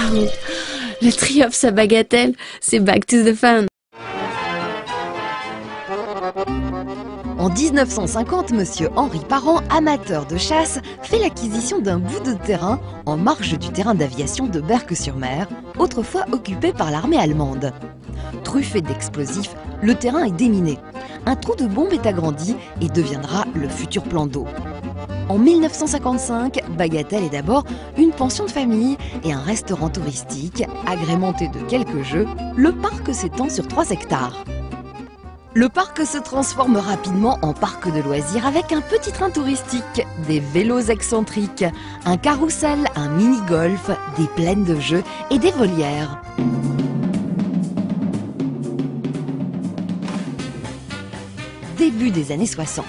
Waouh! Le triomphe à Bagatelle, c'est back to the fun. En 1950, monsieur Henri Parent, amateur de chasse, fait l'acquisition d'un bout de terrain en marge du terrain d'aviation de Berck-sur-Mer, autrefois occupé par l'armée allemande. Truffé d'explosifs, le terrain est déminé. Un trou de bombe est agrandi et deviendra le futur plan d'eau. En 1955, Bagatelle est d'abord une pension de famille et un restaurant touristique, agrémenté de quelques jeux, le parc s'étend sur 3 hectares. Le parc se transforme rapidement en parc de loisirs avec un petit train touristique, des vélos excentriques, un carrousel, un mini-golf, des plaines de jeux et des volières. Début des années 60,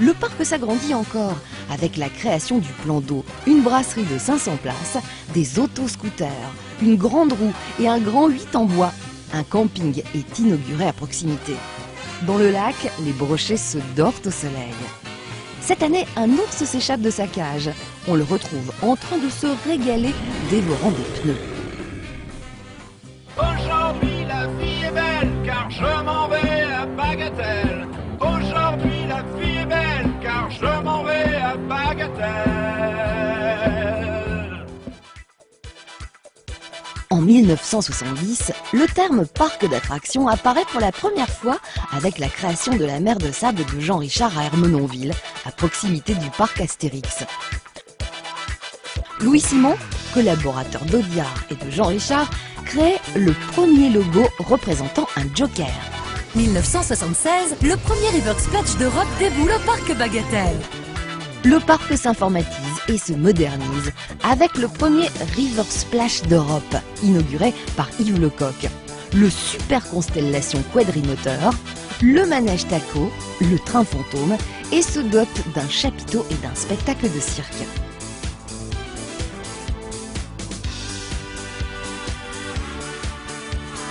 le parc s'agrandit encore avec la création du plan d'eau, une brasserie de 500 places, des autoscooters, une grande roue et un grand 8 en bois. Un camping est inauguré à proximité. Dans le lac, les brochets se dorent au soleil. Cette année, un ours s'échappe de sa cage. On le retrouve en train de se régaler, dévorant des pneus. Aujourd'hui la vie est belle car je m'en vais à Bagatelle. Aujourd'hui la vie est belle car je m'en vais à Bagatelle. En 1970, le terme parc d'attractions apparaît pour la première fois avec la création de la mer de sable de Jean Richard à Ermenonville, à proximité du parc Astérix. Louis Simon, collaborateur d'Audiard et de Jean Richard, crée le premier logo représentant un joker. 1976, le premier River Splash d'Europe déboule au parc Bagatelle. Le parc s'informatise et se modernise avec le premier River Splash d'Europe, inauguré par Yves Lecoq. Le super Constellation quadrimoteur, le manège taco, le train fantôme et se dote d'un chapiteau et d'un spectacle de cirque.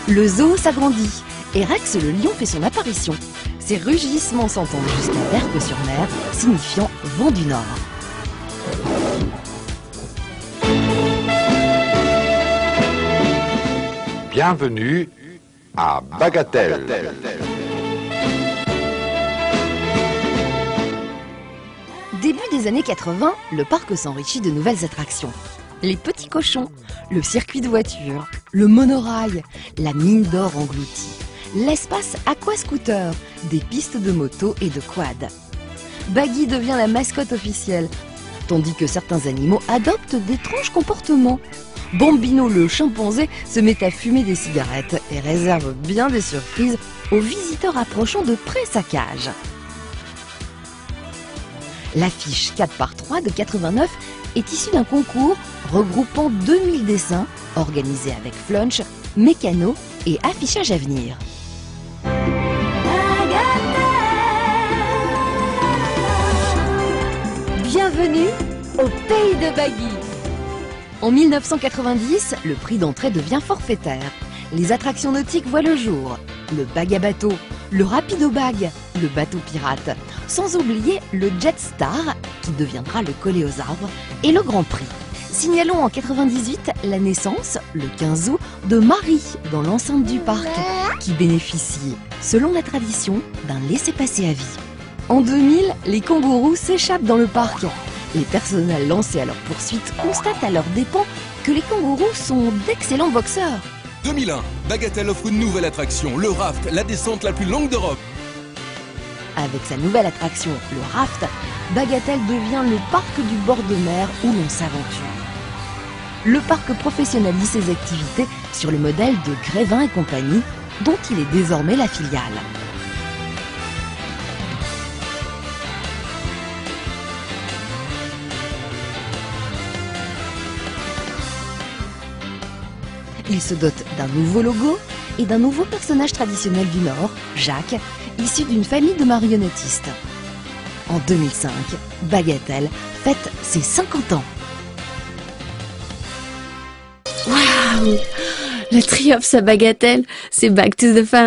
Le zoo s'agrandit et Rex le lion fait son apparition. Ses rugissements s'entendent jusqu'à Berck-sur-Mer, signifiant vent du Nord. Bienvenue à Bagatelle. Début des années 80, le parc s'enrichit de nouvelles attractions. Les petits cochons, le circuit de voitures, le monorail, la mine d'or engloutie, l'espace aquascooter, des pistes de moto et de quad. Baggy devient la mascotte officielle, tandis que certains animaux adoptent d'étranges comportements. Bambino le chimpanzé se met à fumer des cigarettes et réserve bien des surprises aux visiteurs approchant de près sa cage. L'affiche 4x3 de 89 est issue d'un concours regroupant 2000 dessins organisés avec Flunch, Mécano et Affichage à venir. Bienvenue au pays de Baggy. En 1990, le prix d'entrée devient forfaitaire. Les attractions nautiques voient le jour. Le bag à bateau, le rapido bag, le bateau pirate. Sans oublier le Jet Star, qui deviendra le collet aux arbres, et le Grand Prix. Signalons en 98 la naissance, le 15 août, de Marie dans l'enceinte du parc, qui bénéficie, selon la tradition, d'un laissez-passer à vie. En 2000, les kangourous s'échappent dans le parc. Les personnels lancés à leur poursuite constatent à leurs dépens que les kangourous sont d'excellents boxeurs. 2001, Bagatelle offre une nouvelle attraction, le raft, la descente la plus longue d'Europe. Avec sa nouvelle attraction, le raft, Bagatelle devient le parc du bord de mer où l'on s'aventure. Le parc professionnalise ses activités sur le modèle de Grévin et compagnie, dont il est désormais la filiale. Il se dote d'un nouveau logo et d'un nouveau personnage traditionnel du Nord, Jacques, issu d'une famille de marionnettistes. En 2005, Bagatelle fête ses 50 ans. Waouh! Le triomphe à Bagatelle, c'est back to the fun.